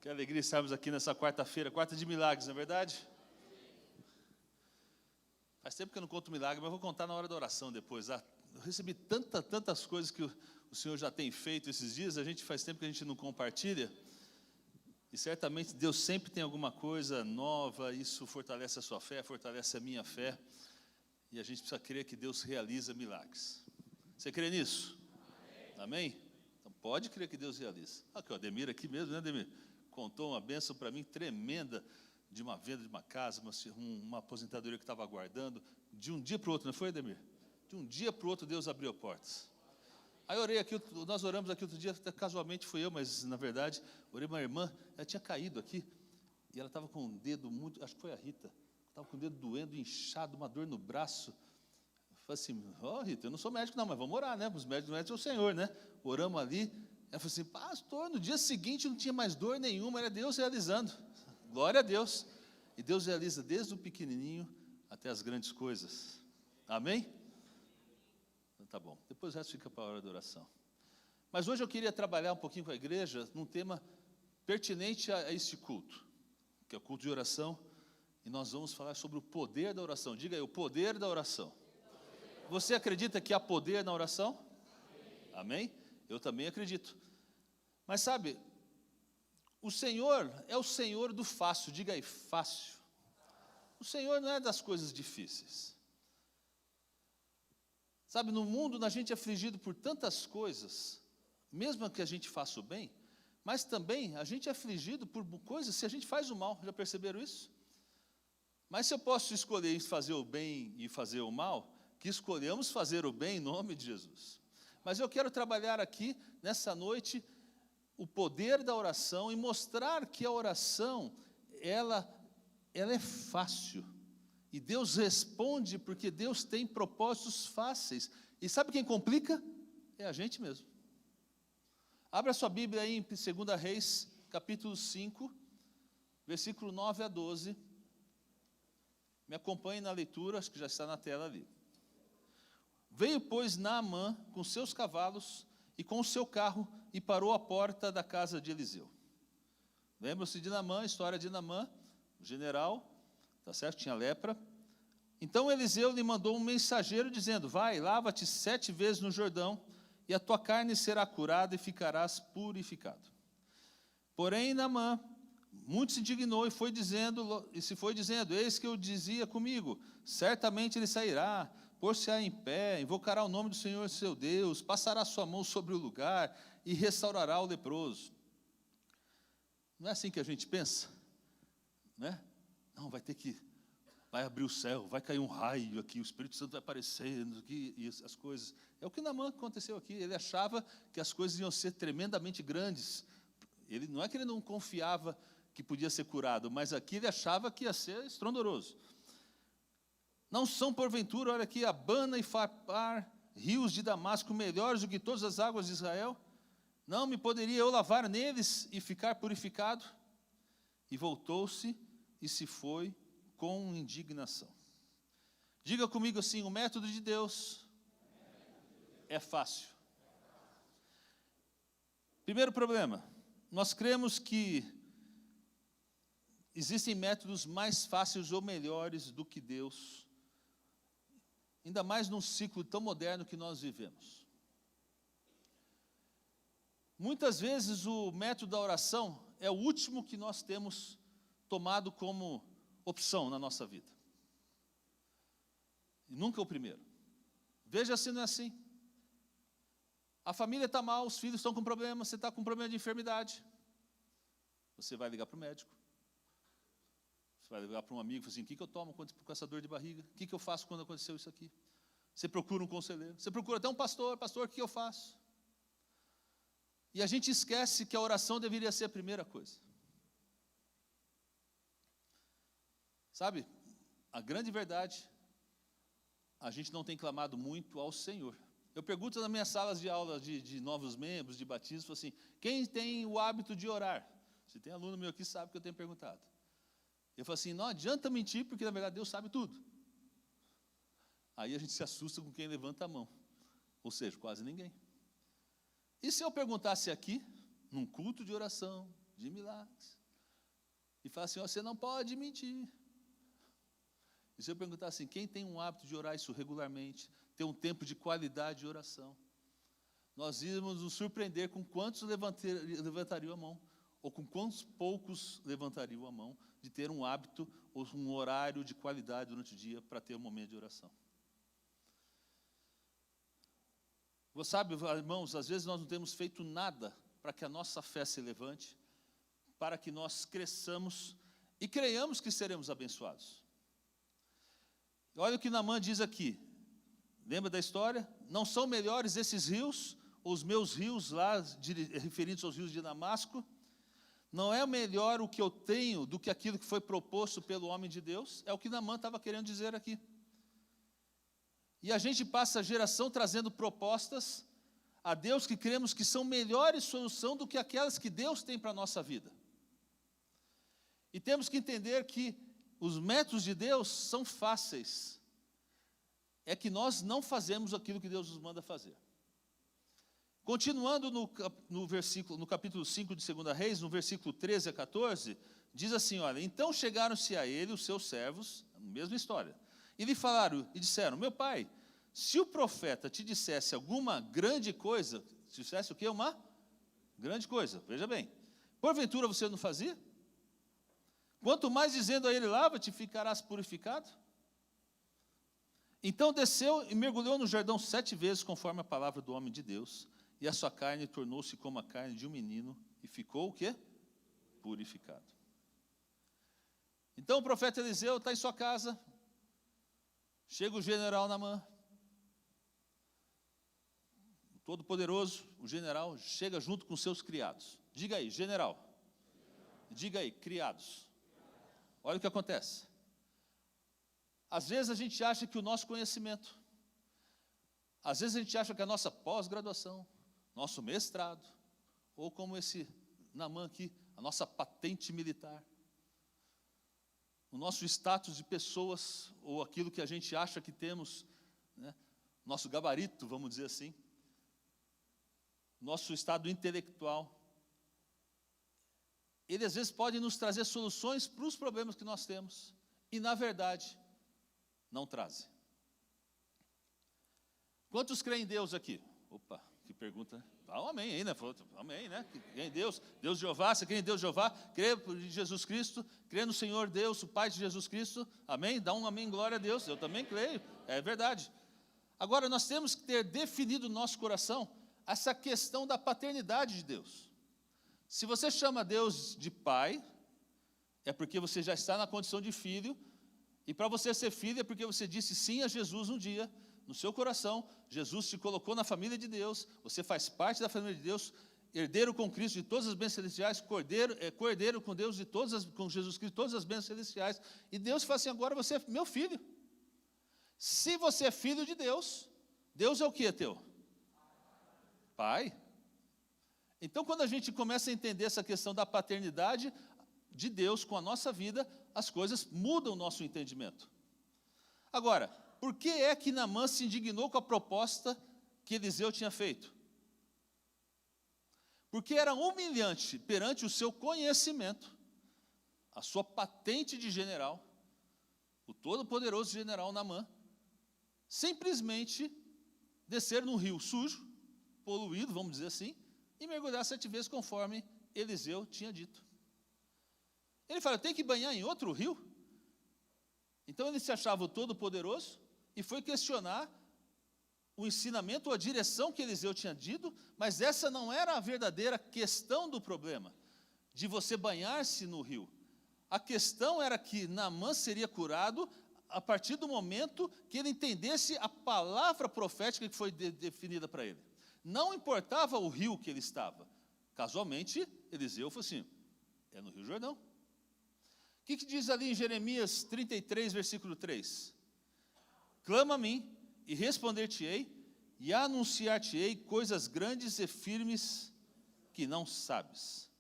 Que alegria estarmos aqui nessa quarta-feira, quarta de milagres, não é verdade? Faz tempo que eu não conto milagre, mas vou contar na hora da oração depois. Eu recebi tantas coisas que o Senhor já tem feito esses dias, faz tempo que a gente não compartilha. E certamente Deus sempre tem alguma coisa nova, isso fortalece a sua fé, fortalece a minha fé. E a gente precisa crer que Deus realiza milagres. Você crê nisso? Amém? Então pode crer que Deus realiza. Aqui, o Ademir aqui mesmo, né, Ademir? Contou uma bênção para mim tremenda de uma venda de uma casa, uma aposentadoria que estava aguardando. De um dia para o outro, não foi, Ademir? De um dia para o outro Deus abriu portas. Aí eu orei aqui, nós oramos aqui outro dia, até casualmente fui eu, mas na verdade, orei uma irmã, ela tinha caído aqui, e ela estava com o dedo muito, acho que foi a Rita, estava com o dedo doendo, inchado, uma dor no braço. Eu falei assim, Rita, eu não sou médico não, mas vamos orar, né? Os médicos é o Senhor, né? Oramos ali. Ela falou assim, pastor, no dia seguinte não tinha mais dor nenhuma, era Deus realizando. Glória a Deus. E Deus realiza desde o pequenininho até as grandes coisas. Amém? Então, tá bom. Depois o resto fica para a hora da oração. Mas hoje eu queria trabalhar um pouquinho com a igreja num tema pertinente a este culto, que é o culto de oração. E nós vamos falar sobre o poder da oração. Diga aí, o poder da oração. Você acredita que há poder na oração? Amém? Eu também acredito. Mas sabe, o Senhor é o Senhor do fácil. Diga aí, fácil. O Senhor não é das coisas difíceis. Sabe, no mundo a gente é afligido por tantas coisas, mesmo que a gente faça o bem, mas também a gente é afligido por coisas se a gente faz o mal. Já perceberam isso? Mas se eu posso escolher fazer o bem e fazer o mal, que escolhamos fazer o bem em nome de Jesus. Mas eu quero trabalhar aqui, nessa noite, o poder da oração e mostrar que a oração, ela é fácil. E Deus responde porque Deus tem propósitos fáceis. E sabe quem complica? É a gente mesmo. Abra sua Bíblia aí em 2 Reis, capítulo 5, versículo 9 a 12. Me acompanhe na leitura, acho que já está na tela ali. Veio, pois, Naamã com seus cavalos e com o seu carro e parou à porta da casa de Eliseu. Lembram-se de Naamã, a história de Naamã, o general, tá certo? Tinha lepra. Então Eliseu lhe mandou um mensageiro dizendo, vai, lava-te 7 vezes no Jordão e a tua carne será curada e ficarás purificado. Porém Naamã muito se indignou e se foi dizendo, eis que eu dizia comigo, certamente ele sairá, pôr-se-á em pé, invocará o nome do Senhor seu Deus, passará sua mão sobre o lugar e restaurará o leproso. Não é assim que a gente pensa? Né? Não, vai abrir o céu, vai cair um raio aqui, o Espírito Santo vai aparecendo aqui, e as coisas. É o que Naamã aconteceu aqui, ele achava que as coisas iam ser tremendamente grandes. Não é que ele não confiava que podia ser curado, mas aqui ele achava que ia ser estrondoroso. Não são, porventura, olha aqui, Abana e Farpar, rios de Damasco, melhores do que todas as águas de Israel? Não me poderia eu lavar neles e ficar purificado? E voltou-se e se foi com indignação. Diga comigo assim, o método de Deus é fácil. Primeiro problema, nós cremos que existem métodos mais fáceis ou melhores do que Deus, ainda mais num ciclo tão moderno que nós vivemos. Muitas vezes o método da oração é o último que nós temos tomado como opção na nossa vida. E nunca o primeiro. Veja se não é assim. A família está mal, os filhos estão com problema, você está com problema de enfermidade. Você vai ligar para o médico. Você vai ligar para um amigo e fala assim, o que eu tomo com essa dor de barriga? O que eu faço quando aconteceu isso aqui? Você procura um conselheiro. Você procura até um pastor, o que eu faço? E a gente esquece que a oração deveria ser a primeira coisa. Sabe, a grande verdade, a gente não tem clamado muito ao Senhor. Eu pergunto nas minhas salas de aula de novos membros, de batismo, assim, quem tem o hábito de orar? Se tem aluno meu aqui, sabe que eu tenho perguntado. Eu falo assim, não adianta mentir, porque na verdade Deus sabe tudo. Aí a gente se assusta com quem levanta a mão. Ou seja, quase ninguém. E se eu perguntasse aqui, num culto de oração, de milagres. E fala assim, você não pode mentir. E se eu perguntar assim, quem tem um hábito de orar isso regularmente, ter um tempo de qualidade de oração, nós íamos nos surpreender com quantos levantariam a mão, ou com quantos poucos levantariam a mão, de ter um hábito ou um horário de qualidade durante o dia para ter um momento de oração. Você sabe, irmãos, às vezes nós não temos feito nada para que a nossa fé se levante, para que nós cresçamos e creiamos que seremos abençoados. Olha o que Naamã diz aqui. Lembra da história? Não são melhores esses rios, os meus rios lá, referidos aos rios de Damasco? Não é melhor o que eu tenho do que aquilo que foi proposto pelo homem de Deus? É o que Naamã estava querendo dizer aqui. E a gente passa a geração trazendo propostas a Deus que cremos que são melhores solução do que aquelas que Deus tem para a nossa vida. E temos que entender que os métodos de Deus são fáceis. É que nós não fazemos aquilo que Deus nos manda fazer. Continuando no capítulo 5 de 2 Reis, no versículo 13 a 14, diz assim, olha, então chegaram-se a ele os seus servos, mesma história, e lhe falaram e disseram, meu pai, se o profeta te dissesse alguma grande coisa, se dissesse o quê? Uma grande coisa, veja bem, porventura você não fazia? Quanto mais dizendo a ele, lava-te, ficarás purificado? Então desceu e mergulhou no Jordão 7 vezes, conforme a palavra do homem de Deus, e a sua carne tornou-se como a carne de um menino, e ficou o quê? Purificado. Então o profeta Eliseu está em sua casa, chega o general Naamã, o todo-poderoso, o general, chega junto com seus criados. Diga aí, general. Diga aí, criados. Olha o que acontece. Às vezes a gente acha que o nosso conhecimento, às vezes a gente acha que a nossa pós-graduação, nosso mestrado, ou como esse Naamã aqui, a nossa patente militar, o nosso status de pessoas, ou aquilo que a gente acha que temos, né, nosso gabarito, vamos dizer assim, nosso estado intelectual, ele às vezes pode nos trazer soluções para os problemas que nós temos, e na verdade, não trazem. Quantos creem em Deus aqui? Opa, que pergunta, né? Dá um amém aí, né? Amém, né? Crê em Deus, Deus de Jeová, você crê em Deus de Jeová, crê em Jesus Cristo, crê no Senhor Deus, o Pai de Jesus Cristo, amém? Dá um amém, glória a Deus, eu também creio, é verdade. Agora, nós temos que ter definido no nosso coração essa questão da paternidade de Deus. Se você chama Deus de Pai, é porque você já está na condição de filho, e para você ser filho é porque você disse sim a Jesus um dia, no seu coração, Jesus te colocou na família de Deus, você faz parte da família de Deus, herdeiro com Cristo de todas as bênçãos celestiais, cordeiro com Deus com Jesus Cristo, todas as bênçãos celestiais, e Deus fala assim, agora você é meu filho. Se você é filho de Deus, Deus é o que é teu? Pai. Então, quando a gente começa a entender essa questão da paternidade de Deus com a nossa vida, as coisas mudam o nosso entendimento. Agora, por que é que Naamã se indignou com a proposta que Eliseu tinha feito? Porque era humilhante perante o seu conhecimento, a sua patente de general, o todo-poderoso general Naamã, simplesmente descer num rio sujo, poluído, vamos dizer assim, e mergulhar 7 vezes conforme Eliseu tinha dito. Ele fala, tem que banhar em outro rio? Então ele se achava o todo-poderoso e foi questionar o ensinamento ou a direção que Eliseu tinha dito, mas essa não era a verdadeira questão do problema, de você banhar-se no rio. A questão era que Naamã seria curado a partir do momento que ele entendesse a palavra profética que foi definida para ele. Não importava o rio que ele estava. Casualmente, Eliseu falou assim, é no Rio Jordão. O que diz ali em Jeremias 33, versículo 3? Clama a mim, e responder-te-ei, e anunciar-te-ei coisas grandes e firmes que não sabes.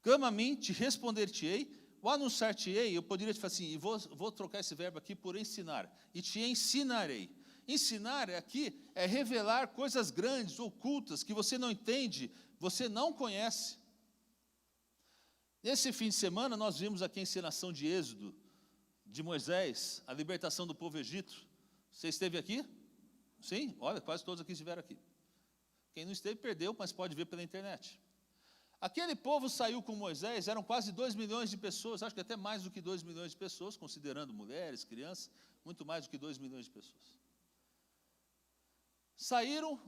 Clama a mim, te responder-te-ei, o anunciar-te-ei, eu poderia te falar assim, e vou trocar esse verbo aqui por ensinar, e te ensinarei. Ensinar aqui é revelar coisas grandes, ocultas, que você não entende, você não conhece. Nesse fim de semana, nós vimos aqui a encenação de Êxodo, de Moisés, a libertação do povo egito. Você esteve aqui? Sim? Olha, quase todos aqui estiveram aqui. Quem não esteve, perdeu, mas pode ver pela internet. Aquele povo saiu com Moisés, eram quase 2 milhões de pessoas, acho que até mais do que 2 milhões de pessoas, considerando mulheres, crianças, muito mais do que 2 milhões de pessoas. Saíram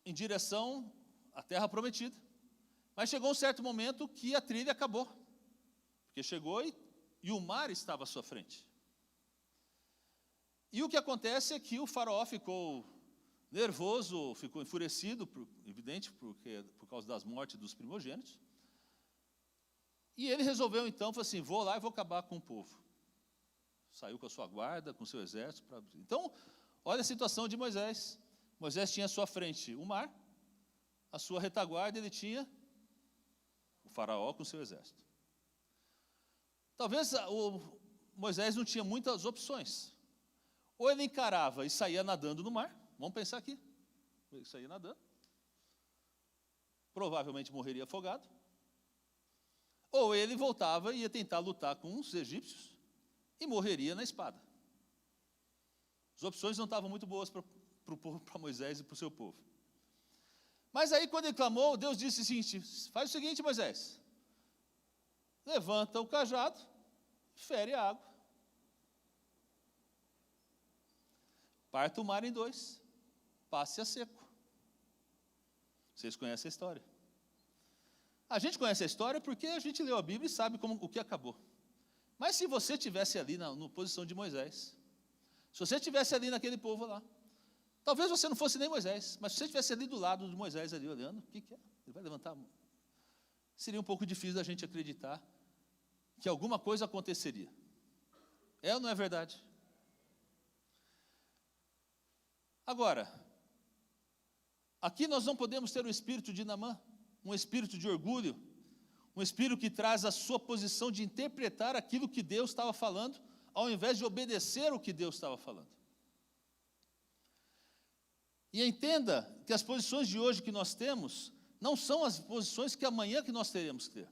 em direção à terra prometida, mas chegou um certo momento que a trilha acabou, porque chegou e o mar estava à sua frente. E o que acontece é que o faraó ficou nervoso, ficou enfurecido, evidente, por causa das mortes dos primogênitos. E ele resolveu então, falou assim, vou lá e vou acabar com o povo. Saiu com a sua guarda, com o seu exército. Então, olha a situação de Moisés. Moisés tinha à sua frente o mar, a sua retaguarda ele tinha o faraó com o seu exército. Talvez o Moisés não tinha muitas opções. Ou ele encarava e saía nadando no mar, vamos pensar aqui, ele saía nadando, provavelmente morreria afogado, ou ele voltava e ia tentar lutar com os egípcios e morreria na espada. As opções não estavam muito boas para Moisés e para o seu povo. Mas aí quando ele clamou, Deus disse o seguinte, faz o seguinte, Moisés, levanta o cajado, fere a água, parta o mar em 2, passe a seco. Vocês conhecem a história. A gente conhece a história porque a gente leu a Bíblia e sabe o que acabou. Mas se você estivesse ali na posição de Moisés, se você estivesse ali naquele povo lá, talvez você não fosse nem Moisés, mas se você estivesse ali do lado de Moisés, ali olhando, o que é? Ele vai levantar a mão. Seria um pouco difícil da gente acreditar que alguma coisa aconteceria. É ou não é verdade? Agora, aqui nós não podemos ter o espírito de Naamã, um espírito de orgulho, um espírito que traz a sua posição de interpretar aquilo que Deus estava falando, ao invés de obedecer o que Deus estava falando. E entenda que as posições de hoje que nós temos, não são as posições que amanhã que nós teremos que ter.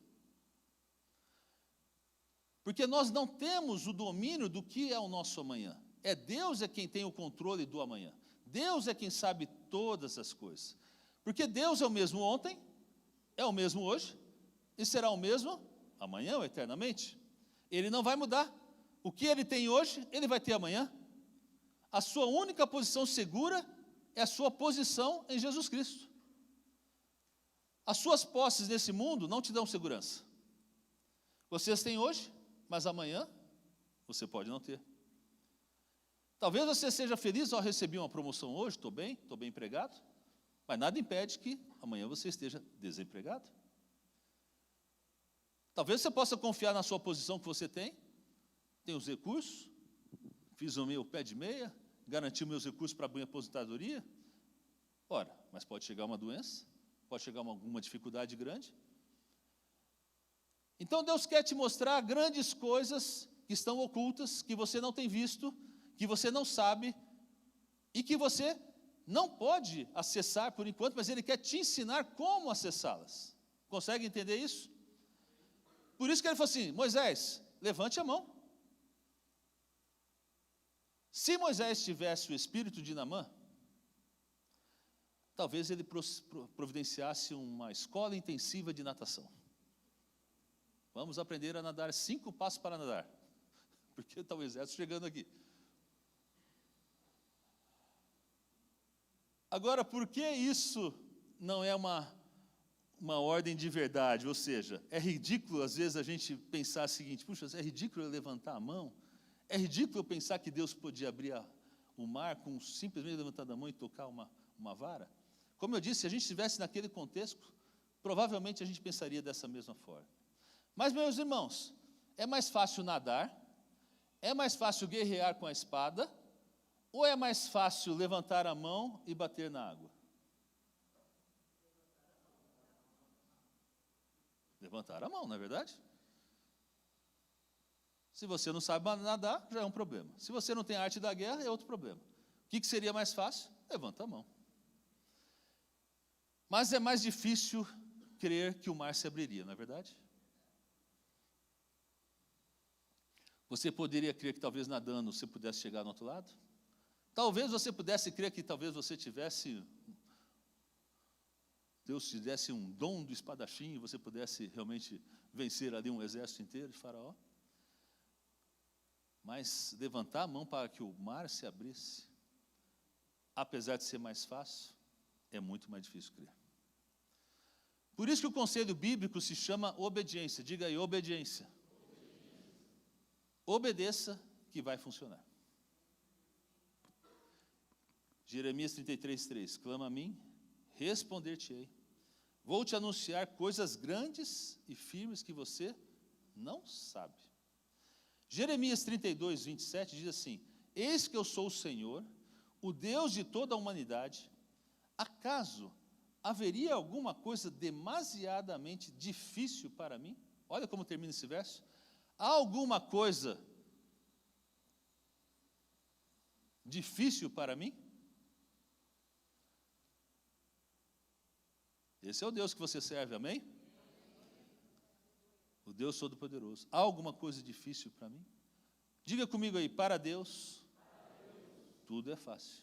Porque nós não temos o domínio do que é o nosso amanhã. É Deus quem tem o controle do amanhã. Deus é quem sabe todas as coisas. Porque Deus é o mesmo ontem, é o mesmo hoje, e será o mesmo amanhã ou eternamente. Ele não vai mudar. O que ele tem hoje, ele vai ter amanhã. A sua única posição segura é a sua posição em Jesus Cristo. As suas posses nesse mundo não te dão segurança. Vocês têm hoje, mas amanhã você pode não ter. Talvez você seja feliz ao receber uma promoção hoje, estou bem empregado, mas nada impede que amanhã você esteja desempregado. Talvez você possa confiar na sua posição que você tem os recursos, fiz o meu pé de meia, garanti meus recursos para a minha aposentadoria. Ora, mas pode chegar uma doença, pode chegar alguma dificuldade grande. Então Deus quer te mostrar grandes coisas que estão ocultas, que você não tem visto, que você não sabe e que você não pode acessar por enquanto, mas Ele quer te ensinar como acessá-las. Consegue entender isso? Por isso que Ele falou assim, Moisés, levante a mão. Se Moisés tivesse o espírito de Naamã, talvez ele providenciasse uma escola intensiva de natação. Vamos aprender a nadar 5 passos para nadar, porque está o exército chegando aqui. Agora, por que isso não é uma ordem de verdade? Ou seja, é ridículo às vezes a gente pensar o seguinte, puxa, é ridículo eu levantar a mão? É ridículo eu pensar que Deus podia abrir o mar com simplesmente levantar a mão e tocar uma vara? Como eu disse, se a gente estivesse naquele contexto, provavelmente a gente pensaria dessa mesma forma. Mas, meus irmãos, é mais fácil nadar? É mais fácil guerrear com a espada? Ou é mais fácil levantar a mão e bater na água? Levantar a mão, não é verdade? Se você não sabe nadar, já é um problema. Se você não tem a arte da guerra, é outro problema. O que seria mais fácil? Levanta a mão. Mas é mais difícil crer que o mar se abriria, não é verdade? Você poderia crer que talvez nadando você pudesse chegar no outro lado? Talvez você pudesse crer que talvez você tivesse, Deus te desse um dom do espadachim e você pudesse realmente vencer ali um exército inteiro de Faraó? Mas levantar a mão para que o mar se abrisse, apesar de ser mais fácil, é muito mais difícil crer. Por isso que o conselho bíblico se chama obediência. Diga aí, obediência. Obedeça que vai funcionar. Jeremias 33:3, clama a mim, responder-te-ei. Vou te anunciar coisas grandes e firmes que você não sabe. Jeremias 32:27 diz assim, eis que eu sou o Senhor, o Deus de toda a humanidade. Acaso haveria alguma coisa demasiadamente difícil para mim? Olha como termina esse verso. Há alguma coisa difícil para mim? Esse é o Deus que você serve, amém? O Deus Todo-Poderoso. Há alguma coisa difícil para mim? Diga comigo aí, para Deus, tudo é fácil.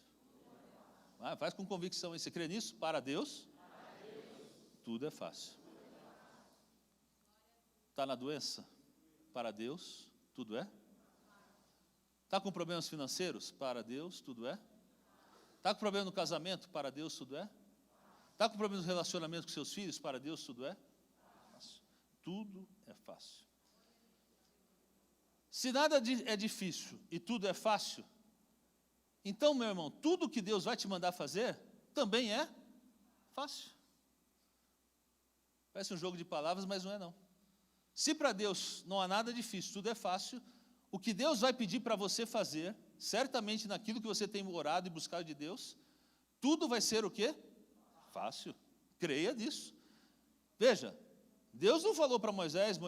Faz com convicção aí, você crê nisso? Para Deus, tudo é fácil. Está na doença? Para Deus, tudo é? Está com problemas financeiros? Para Deus, tudo é? Está com problema no casamento? Para Deus, tudo é? Está com problema no relacionamento com seus filhos? Para Deus, tudo é? Fácil. Tudo é fácil. Se nada é difícil e tudo é fácil, então, meu irmão, tudo que Deus vai te mandar fazer também é fácil. Parece um jogo de palavras, mas não é não. Se para Deus não há nada difícil, tudo é fácil, o que Deus vai pedir para você fazer, certamente naquilo que você tem orado e buscado de Deus, tudo vai ser o quê? Fácil. Creia nisso. Veja, Deus não falou para Moisés,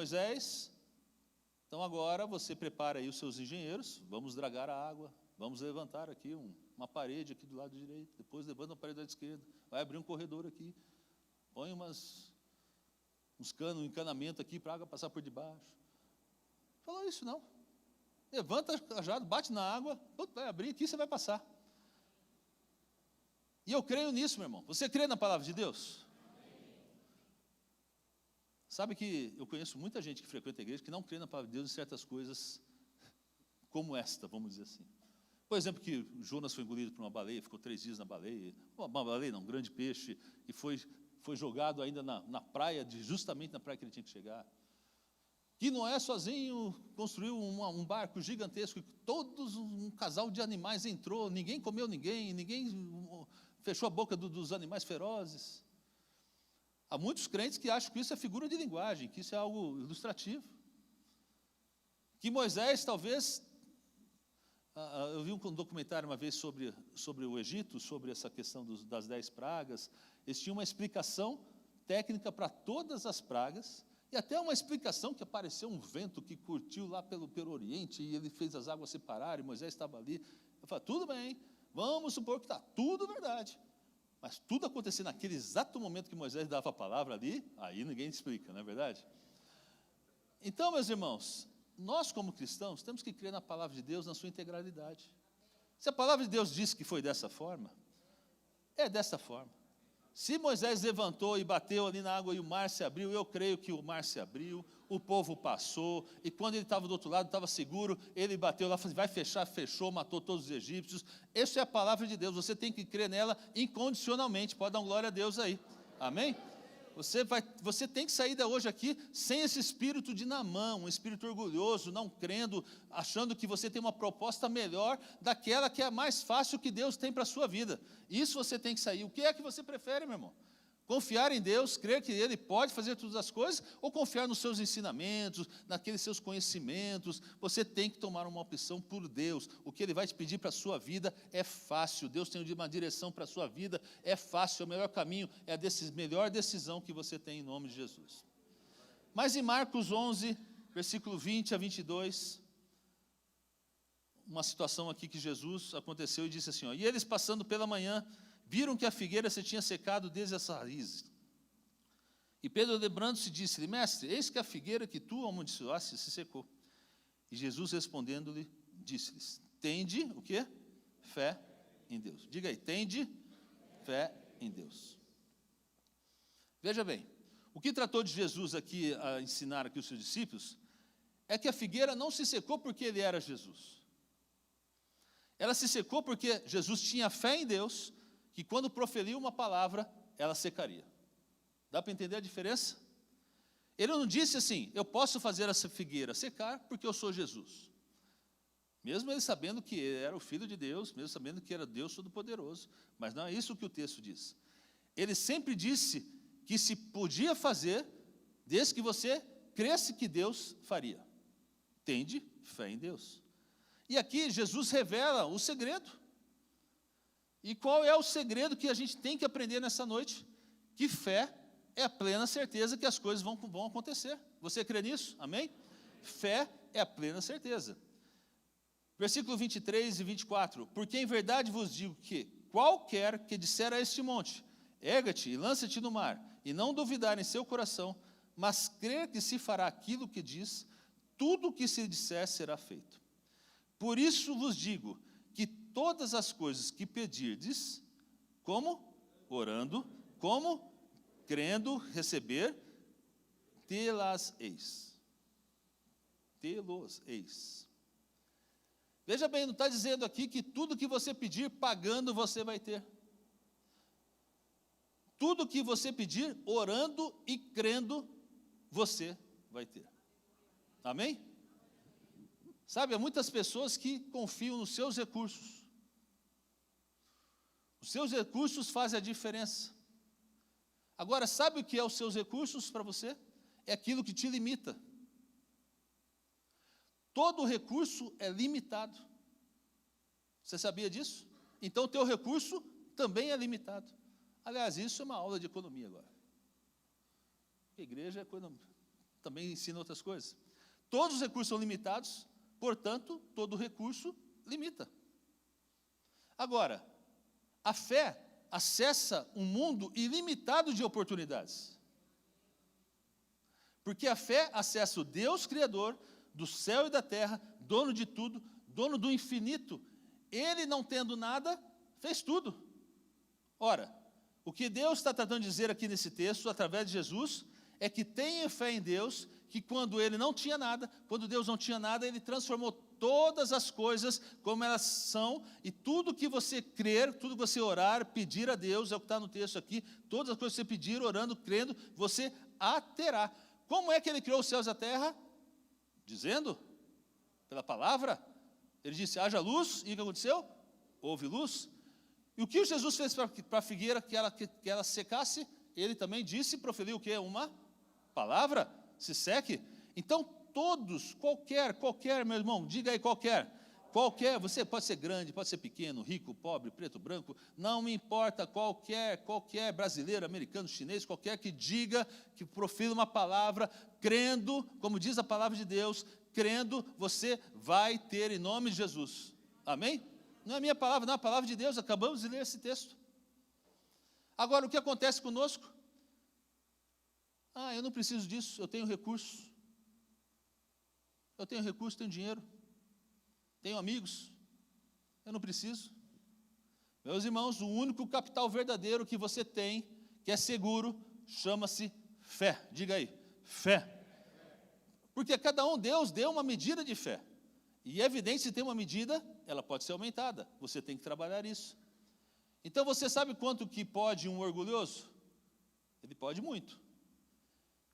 então agora você prepara aí os seus engenheiros, vamos dragar a água, vamos levantar aqui uma parede aqui do lado direito, depois levanta a parede do lado esquerdo, vai abrir um corredor aqui, põe uns canos, um encanamento aqui para a água passar por debaixo. Falou isso não. Levanta o cajado, bate na água, vai abrir aqui, você vai passar. E eu creio nisso, meu irmão. Você crê na palavra de Deus? Sabe que eu conheço muita gente que frequenta a igreja que não crê na palavra de Deus em certas coisas como esta, vamos dizer assim. Por exemplo, que Jonas foi engolido por uma baleia, ficou 3 dias na baleia, uma baleia não, um grande peixe, e foi jogado ainda na praia, justamente na praia que ele tinha que chegar. Que Noé sozinho construiu um barco gigantesco, todos um casal de animais entrou, ninguém comeu ninguém fechou a boca dos animais ferozes. Há muitos crentes que acham que isso é figura de linguagem, que isso é algo ilustrativo. Que Moisés talvez... eu vi um documentário uma vez sobre o Egito, sobre essa questão das 10 pragas. Eles tinham uma explicação técnica para todas as pragas, e até uma explicação que apareceu um vento que curtiu lá pelo Oriente, e ele fez as águas separarem, Moisés estava ali. Eu falei, tudo bem, vamos supor que está tudo verdade. Mas tudo acontecer naquele exato momento que Moisés dava a palavra ali, aí ninguém explica, não é verdade? Então, meus irmãos, nós como cristãos temos que crer na palavra de Deus na sua integralidade. Se a palavra de Deus diz que foi dessa forma, é dessa forma. Se Moisés levantou e bateu ali na água e o mar se abriu, eu creio que o mar se abriu, o povo passou, e quando ele estava do outro lado, estava seguro, ele bateu lá, vai fechar, fechou, matou todos os egípcios. Essa é a palavra de Deus, você tem que crer nela incondicionalmente, pode dar uma glória a Deus aí, amém? Você tem que sair de hoje aqui sem esse espírito de Naamã, um espírito orgulhoso, não crendo, achando que você tem uma proposta melhor daquela que é mais fácil que Deus tem para a sua vida. Isso você tem que sair. O que é que você prefere, meu irmão? Confiar em Deus, crer que Ele pode fazer todas as coisas, ou confiar nos seus ensinamentos, naqueles seus conhecimentos? Você tem que tomar uma opção por Deus. O que Ele vai te pedir para a sua vida é fácil. Deus tem uma direção para a sua vida, é fácil. O melhor caminho é a melhor decisão que você tem em nome de Jesus. Mas em Marcos 11, versículo 20 a 22, uma situação aqui que Jesus aconteceu e disse assim, e eles passando pela manhã, viram que a figueira se tinha secado desde as raízes. E Pedro, lembrando-se, disse-lhe, mestre, eis que a figueira que tu amaldiçoaste se secou. E Jesus respondendo-lhe, disse-lhes, tende o quê? Fé em Deus. Diga aí, tende fé em Deus. Veja bem, o que tratou de Jesus aqui, a ensinar aqui os seus discípulos, é que a figueira não se secou porque ele era Jesus. Ela se secou porque Jesus tinha fé em Deus, que quando proferiu uma palavra, ela secaria. Dá para entender a diferença? Ele não disse assim, eu posso fazer essa figueira secar porque eu sou Jesus. Mesmo ele sabendo que ele era o Filho de Deus, mesmo sabendo que era Deus Todo-Poderoso. Mas não é isso que o texto diz. Ele sempre disse que se podia fazer, desde que você cresce que Deus faria. Tende fé em Deus. E aqui Jesus revela o segredo. E qual é o segredo que a gente tem que aprender nessa noite? Que fé é a plena certeza que as coisas vão acontecer. Você crê nisso? Amém? Fé é a plena certeza. Versículo 23 e 24. Porque em verdade vos digo que qualquer que disser a este monte, erga-te e lança-te no mar, e não duvidar em seu coração, mas crer que se fará aquilo que diz, tudo o que se disser será feito. Por isso vos digo que todas as coisas que pedirdes, como? Orando, como? Crendo receber, tê-las eis. Tê-los eis. Veja bem, não está dizendo aqui que tudo que você pedir pagando você vai ter. Tudo que você pedir orando e crendo, você vai ter. Amém? Sabe, há muitas pessoas que confiam nos seus recursos. Os seus recursos fazem a diferença. Agora, sabe o que é os seus recursos para você? É aquilo que te limita. Todo recurso é limitado. Você sabia disso? Então, o teu recurso também é limitado. Aliás, isso é uma aula de economia agora. A igreja também ensina outras coisas. Todos os recursos são limitados, portanto, todo recurso limita. Agora, a fé acessa um mundo ilimitado de oportunidades. Porque a fé acessa o Deus Criador do céu e da terra, dono de tudo, dono do infinito. Ele, não tendo nada, fez tudo. Ora, o que Deus está tentando dizer aqui nesse texto, através de Jesus, é que tenha fé em Deus, que quando ele não tinha nada, quando Deus não tinha nada, ele transformou todas as coisas como elas são, e tudo que você crer, tudo que você orar, pedir a Deus, é o que está no texto aqui, todas as coisas que você pedir, orando, crendo, você a terá. Como é que ele criou os céus e a terra? Dizendo, pela palavra, ele disse, haja luz, e o que aconteceu? Houve luz. E o que Jesus fez para a figueira que ela secasse? Ele também disse, proferiu o quê? Uma palavra, se seque. Então, todos, qualquer, meu irmão, diga aí qualquer, você pode ser grande, pode ser pequeno, rico, pobre, preto, branco, não me importa, qualquer brasileiro, americano, chinês, qualquer que diga, que profira uma palavra, crendo, como diz a palavra de Deus, crendo, você vai ter em nome de Jesus. Amém? Não é minha palavra, não é a palavra de Deus, acabamos de ler esse texto. Agora, o que acontece conosco? Eu não preciso disso, eu tenho recursos. Eu tenho recursos, tenho dinheiro, tenho amigos, eu não preciso. Meus irmãos, o único capital verdadeiro que você tem, que é seguro, chama-se fé. Diga aí, fé. Porque cada um, Deus deu uma medida de fé. E é evidente, se tem uma medida, ela pode ser aumentada. Você tem que trabalhar isso. Então, você sabe quanto que pode um orgulhoso? Ele pode muito.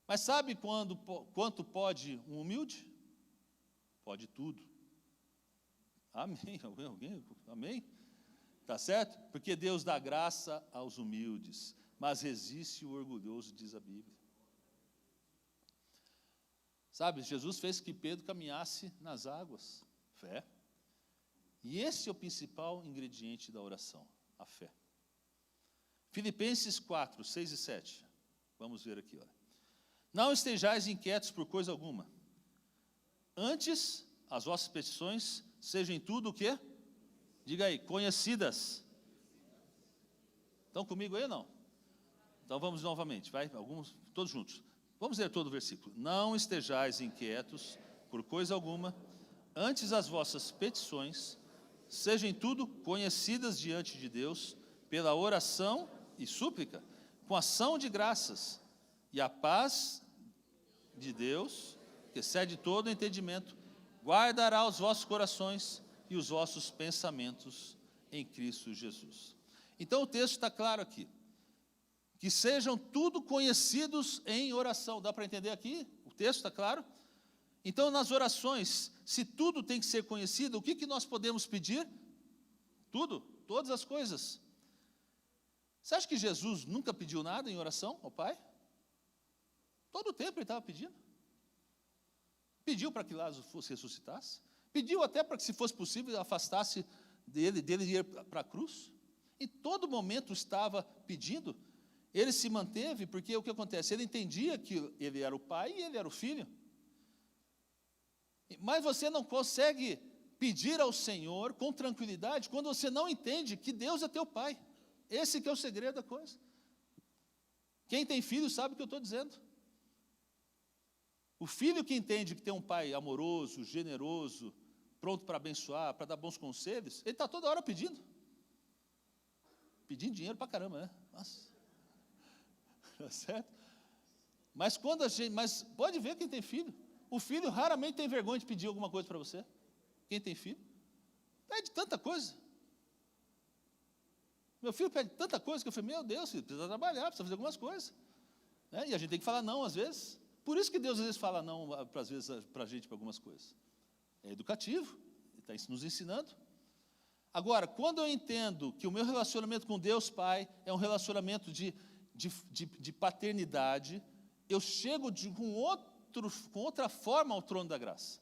Mas sabe quanto pode um humilde? Pode tudo. Amém. Alguém? Amém? Tá certo? Porque Deus dá graça aos humildes, mas resiste o orgulhoso, diz a Bíblia. Sabe, Jesus fez que Pedro caminhasse nas águas. Fé. E esse é o principal ingrediente da oração, a fé. Filipenses 4, 6 e 7. Vamos ver aqui, olha. Não estejais inquietos por coisa alguma. Antes, as vossas petições sejam em tudo o quê? Diga aí, conhecidas. Estão comigo aí ou não? Então vamos novamente, vai, todos juntos. Vamos ler todo o versículo. Não estejais inquietos por coisa alguma, Antes as vossas petições sejam em tudo conhecidas diante de Deus, pela oração e súplica, com ação de graças, e a paz de Deus, que excede todo entendimento, guardará os vossos corações e os vossos pensamentos em Cristo Jesus. Então o texto está claro aqui, que sejam tudo conhecidos em oração. Dá para entender aqui? O texto está claro? Então nas orações, se tudo tem que ser conhecido, o que nós podemos pedir? Tudo, todas as coisas. Você acha que Jesus nunca pediu nada em oração ao Pai? Todo o tempo ele estava pedindo. Pediu para que Lázaro ressuscitasse. Pediu até para que, se fosse possível, afastasse dele ir para a cruz. Em todo momento estava pedindo. Ele se manteve, porque o que acontece? Ele entendia que ele era o Pai e ele era o Filho. Mas você não consegue pedir ao Senhor com tranquilidade quando você não entende que Deus é teu Pai. Esse que é o segredo da coisa. Quem tem filho sabe o que eu estou dizendo. O filho que entende que tem um pai amoroso, generoso, pronto para abençoar, para dar bons conselhos, ele está toda hora pedindo. Pedindo dinheiro para caramba, né? Nossa. Tá certo? Mas pode ver quem tem filho. O filho raramente tem vergonha de pedir alguma coisa para você. Quem tem filho? Pede tanta coisa. Meu filho pede tanta coisa que eu falei, meu Deus, filho, precisa trabalhar, precisa fazer algumas coisas. Né? E a gente tem que falar não, às vezes. Por isso que Deus, às vezes, fala não, às vezes, para a gente, para algumas coisas. É educativo, Ele está nos ensinando. Agora, quando eu entendo que o meu relacionamento com Deus Pai é um relacionamento de paternidade, eu chego com outra forma ao trono da graça.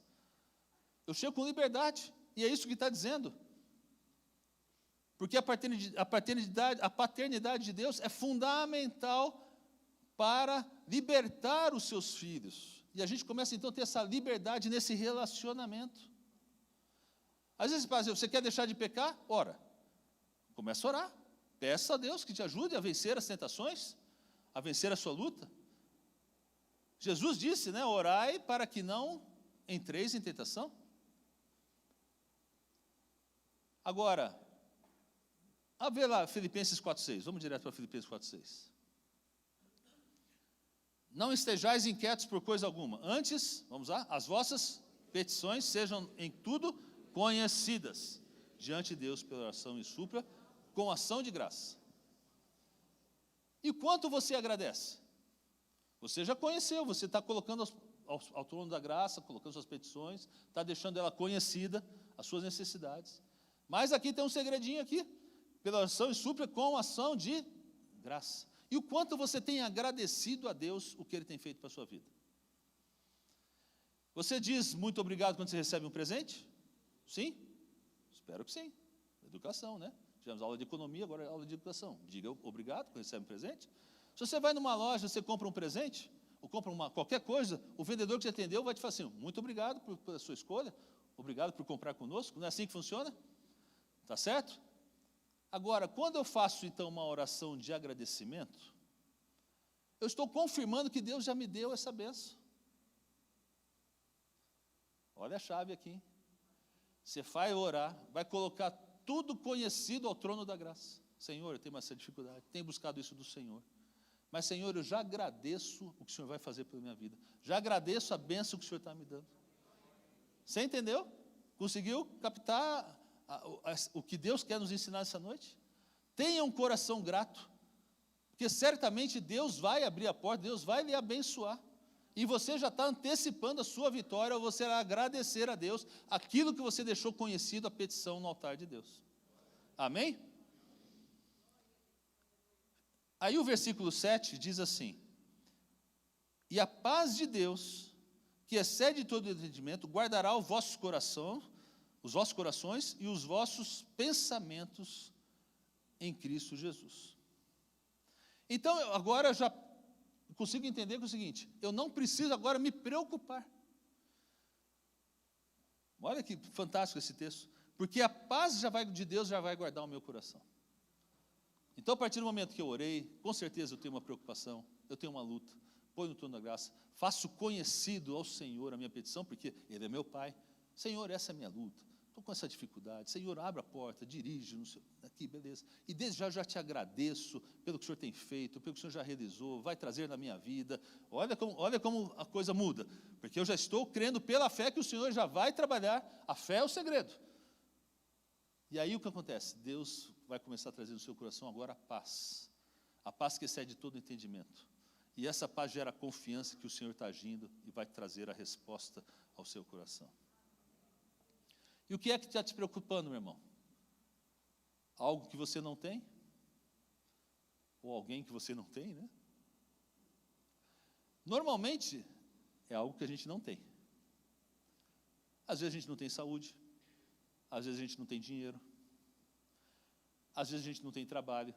Eu chego com liberdade, e é isso que está dizendo. Porque a paternidade de Deus é fundamental para libertar os seus filhos. E a gente começa então a ter essa liberdade nesse relacionamento. Às vezes, você quer deixar de pecar? Ora. Começa a orar. Peça a Deus que te ajude a vencer as tentações, a vencer a sua luta. Jesus disse, né? Orai para que não entreis em tentação. Agora, a ver lá, Filipenses 4,6. Vamos direto para Filipenses 4,6. Não estejais inquietos por coisa alguma. Antes, vamos lá, as vossas petições sejam em tudo conhecidas diante de Deus pela oração e súplica, com ação de graça. E quanto você agradece? Você já conheceu, você está colocando ao trono da graça, colocando suas petições, está deixando ela conhecida, as suas necessidades. Mas aqui tem um segredinho aqui, pela oração e súplica com ação de graça. E o quanto você tem agradecido a Deus o que Ele tem feito para a sua vida. Você diz muito obrigado quando você recebe um presente? Sim? Espero que sim. Educação, né? Tivemos aula de economia, agora é aula de educação. Diga obrigado quando recebe um presente. Se você vai numa loja, você compra um presente, ou compra qualquer coisa, o vendedor que te atendeu vai te falar assim, muito obrigado pela sua escolha, obrigado por comprar conosco. Não é assim que funciona? Tá certo? Agora, quando eu faço então uma oração de agradecimento, eu estou confirmando que Deus já me deu essa bênção. Olha a chave aqui. Você vai orar, vai colocar tudo conhecido ao trono da graça. Senhor, eu tenho essa dificuldade, tenho buscado isso do Senhor. Mas, Senhor, eu já agradeço o que o Senhor vai fazer pela minha vida. Já agradeço a bênção que o Senhor está me dando. Você entendeu? Conseguiu captar o que Deus quer nos ensinar essa noite? Tenha um coração grato, porque certamente Deus vai abrir a porta, Deus vai lhe abençoar, e você já está antecipando a sua vitória, ou você vai agradecer a Deus aquilo que você deixou conhecido, a petição no altar de Deus. Amém? Aí o versículo 7 diz assim, e a paz de Deus, que excede todo entendimento, guardará os vossos corações e os vossos pensamentos em Cristo Jesus. Então, agora eu já consigo entender que é o seguinte, eu não preciso agora me preocupar. Olha que fantástico esse texto, porque a paz de Deus já vai guardar o meu coração. Então, a partir do momento que eu orei, com certeza eu tenho uma preocupação, eu tenho uma luta, ponho no trono da graça, faço conhecido ao Senhor a minha petição, porque Ele é meu Pai, Senhor, essa é a minha luta, estou com essa dificuldade, Senhor, abre a porta, dirige, aqui, beleza. E desde já te agradeço pelo que o Senhor tem feito, pelo que o Senhor já realizou, vai trazer na minha vida. Olha como a coisa muda, porque eu já estou crendo pela fé que o Senhor já vai trabalhar, a fé é o segredo. E aí o que acontece? Deus vai começar a trazer no seu coração agora a paz que excede todo entendimento. E essa paz gera confiança que o Senhor está agindo e vai trazer a resposta ao seu coração. E o que é que está te preocupando, meu irmão? Algo que você não tem? Ou alguém que você não tem, né? Normalmente, é algo que a gente não tem. Às vezes a gente não tem saúde, às vezes a gente não tem dinheiro, às vezes a gente não tem trabalho,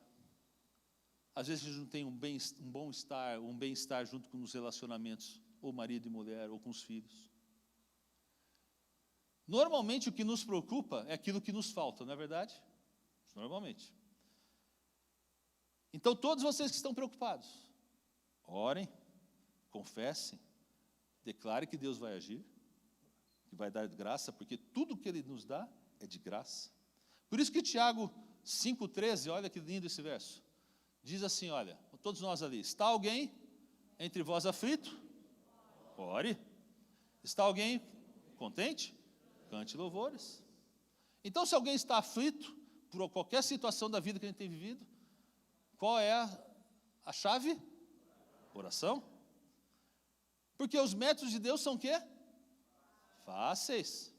às vezes a gente não tem um bem-estar junto com os relacionamentos, ou marido e mulher, ou com os filhos. Normalmente o que nos preocupa é aquilo que nos falta, não é verdade? Normalmente. Então todos vocês que estão preocupados, orem, confessem, declarem que Deus vai agir, que vai dar graça, porque tudo que Ele nos dá é de graça. Por isso que Tiago 5,13, olha que lindo esse verso, diz assim, olha, todos nós ali, está alguém entre vós aflito? Ore. Está alguém contente? Cante louvores. Então, se alguém está aflito por qualquer situação da vida que a gente tem vivido, qual é a chave? Oração. Porque os métodos de Deus são o quê? Fáceis.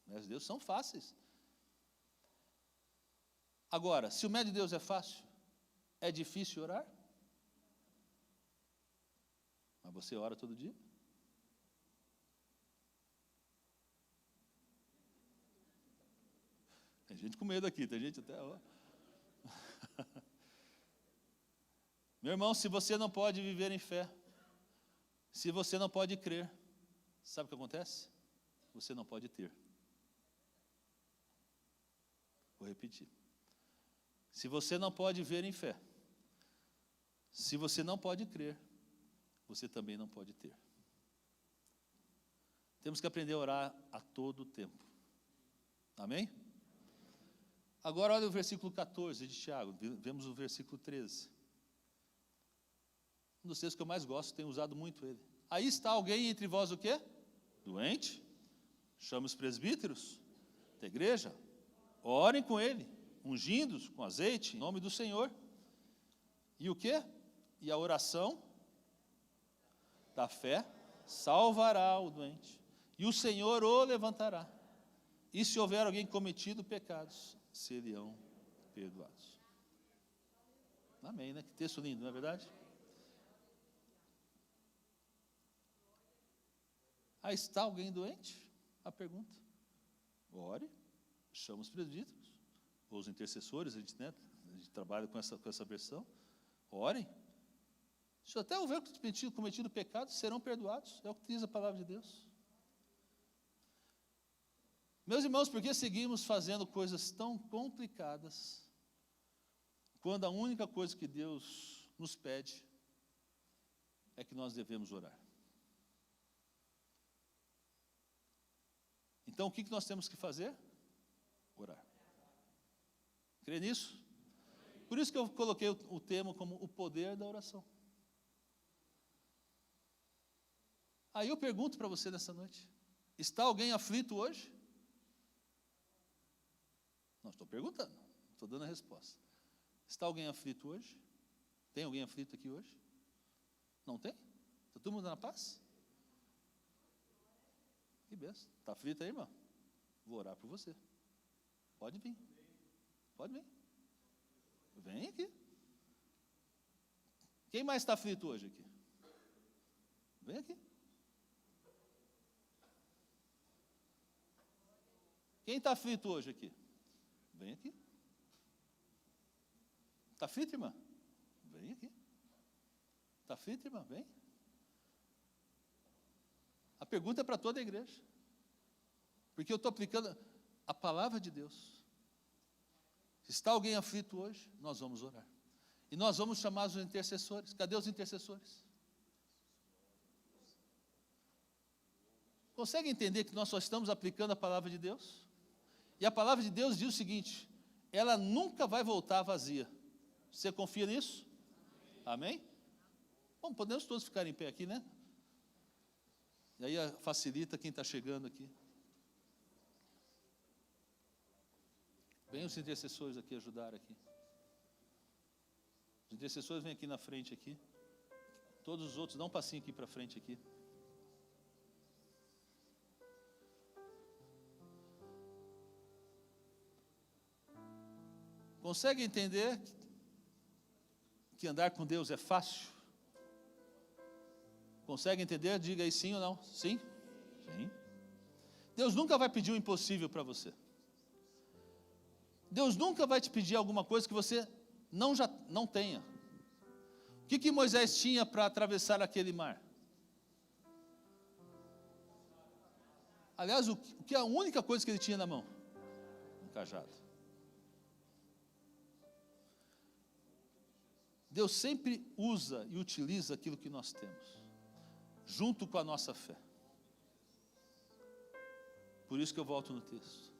Os métodos de Deus são fáceis. Agora, se o método de Deus é fácil, é difícil orar? Mas você ora todo dia? Tem gente com medo aqui, tem gente até... Meu irmão, se você não pode viver em fé, se você não pode crer, sabe o que acontece? Você não pode ter. Vou repetir. Se você não pode ver em fé, se você não pode crer, você também não pode ter. Temos que aprender a orar a todo tempo. Amém? Agora olha o versículo 14 de Tiago, vemos o versículo 13. Um dos textos que eu mais gosto, tenho usado muito ele. Aí está alguém entre vós o quê? Doente? Chama os presbíteros da igreja, orem com ele, ungindo-os com azeite, em nome do Senhor. E o quê? E a oração da fé salvará o doente, e o Senhor o levantará. E se houver alguém cometido pecados, seriam perdoados. Amém, né? Que texto lindo, não é verdade? Aí está alguém doente? A pergunta. Ore, chama os presbíteros, ou os intercessores, a gente trabalha com essa versão. Orem. Se até houver cometido pecado, serão perdoados. É o que diz a palavra de Deus. Meus irmãos, por que seguimos fazendo coisas tão complicadas, quando a única coisa que Deus nos pede é que nós devemos orar? Então, o que nós temos que fazer? Orar. Crê nisso? Por isso que eu coloquei o tema como o poder da oração. Aí eu pergunto para você nessa noite, está alguém aflito hoje? Não, estou perguntando, estou dando a resposta. Está alguém aflito hoje? Tem alguém aflito aqui hoje? Não tem? Está todo mundo na paz? Que benção. Está aflito aí, irmão? Vou orar por você. Pode vir. Pode vir. Vem aqui. Quem mais está aflito hoje aqui? Vem aqui. Quem está aflito hoje aqui? Vem aqui. Está aflito, irmã? Vem aqui. Está aflito, irmã? Vem. A pergunta é para toda a igreja. Porque eu estou aplicando a palavra de Deus. Se está alguém aflito hoje, nós vamos orar. E nós vamos chamar os intercessores. Cadê os intercessores? Consegue entender que nós só estamos aplicando a palavra de Deus? E a palavra de Deus diz o seguinte: ela nunca vai voltar vazia. Você confia nisso? Amém? Bom, podemos todos ficar em pé aqui, né? E aí facilita quem está chegando aqui. Vem os intercessores aqui ajudar aqui. Os intercessores vêm aqui na frente aqui. Todos os outros, dá um passinho aqui para frente aqui. Consegue entender que andar com Deus é fácil? Consegue entender? Diga aí sim ou não. Sim? Sim. Deus nunca vai pedir o impossível para você. Deus nunca vai te pedir alguma coisa que você não tenha. O que Moisés tinha para atravessar aquele mar? Aliás, que é a única coisa que ele tinha na mão? Um cajado. Deus sempre usa e utiliza aquilo que nós temos, junto com a nossa fé. Por isso que eu volto no texto.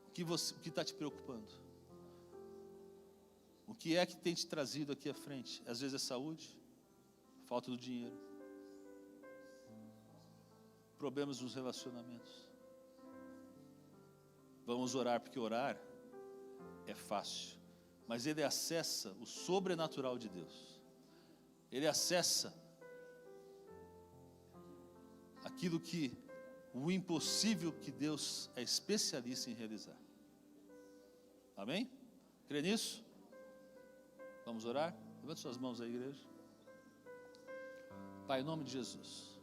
O que está te preocupando? O que é que tem te trazido aqui à frente? Às vezes é saúde, falta do dinheiro, problemas nos relacionamentos. Vamos orar, porque orar é fácil, mas ele acessa o sobrenatural de Deus. Ele acessa aquilo que, o impossível que Deus é especialista em realizar. Amém? Crê nisso? Vamos orar? Levante suas mãos aí, igreja. Pai, em nome de Jesus.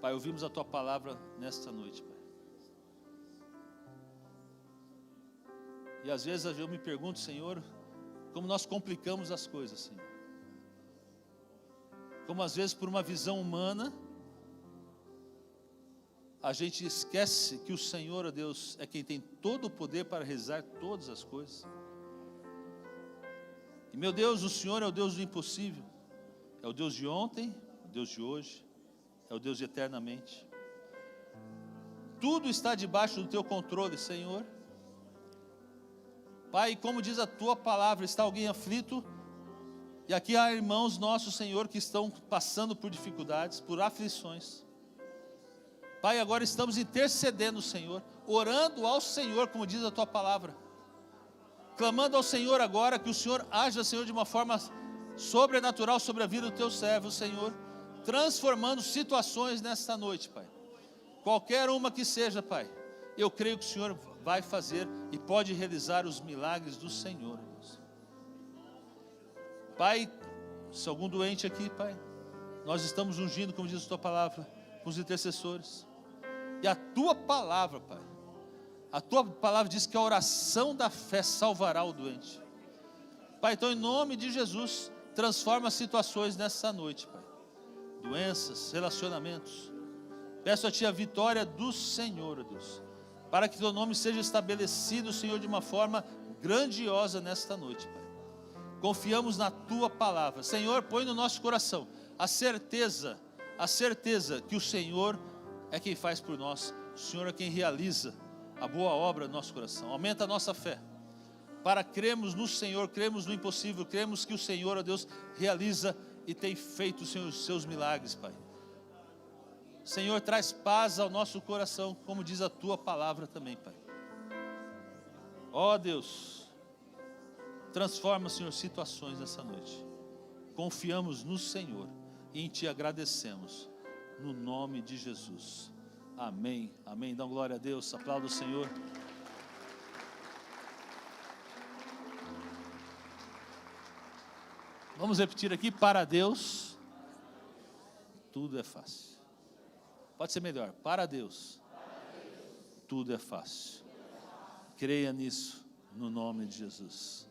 Pai, ouvimos a Tua palavra nesta noite, Pai. E às vezes eu me pergunto, Senhor, como nós complicamos as coisas, Senhor. Como às vezes por uma visão humana, a gente esquece que o Senhor, ó Deus, é quem tem todo o poder para realizar todas as coisas. E meu Deus, o Senhor é o Deus do impossível. É o Deus de ontem, o Deus de hoje, é o Deus de eternamente. Tudo está debaixo do Teu controle, Senhor. Pai, como diz a Tua palavra, está alguém aflito? E aqui há irmãos nossos, Senhor, que estão passando por dificuldades, por aflições. Pai, agora estamos intercedendo, Senhor, orando ao Senhor, como diz a Tua palavra, clamando ao Senhor agora, que o Senhor haja, Senhor, de uma forma sobrenatural sobre a vida do Teu servo, Senhor, transformando situações nesta noite, Pai, qualquer uma que seja, Pai, eu creio que o Senhor vai fazer e pode realizar os milagres do Senhor, Deus. Pai, se algum doente aqui, Pai, nós estamos ungindo, como diz a Tua palavra, com os intercessores. E a Tua palavra, Pai, a Tua palavra diz que a oração da fé salvará o doente. Pai, então em nome de Jesus, transforma situações nessa noite, Pai. Doenças, relacionamentos. Peço a Ti a vitória do Senhor, Deus, para que Teu nome seja estabelecido, Senhor, de uma forma grandiosa nesta noite, Pai. Confiamos na Tua palavra. Senhor, põe no nosso coração a certeza que o Senhor é quem faz por nós, o Senhor é quem realiza a boa obra no nosso coração. Aumenta a nossa fé, para cremos no Senhor, cremos no impossível, cremos que o Senhor, ó Deus, realiza e tem feito, Senhor, os Seus milagres, Pai. Senhor, traz paz ao nosso coração, como diz a Tua palavra também, Pai. Ó Deus, transforma, Senhor, situações nessa noite. Confiamos no Senhor e em Ti agradecemos, no nome de Jesus. Amém, amém. Dá glória a Deus, aplauda o Senhor. Vamos repetir aqui: para Deus, tudo é fácil. Pode ser melhor: para Deus, tudo é fácil. Creia nisso, no nome de Jesus.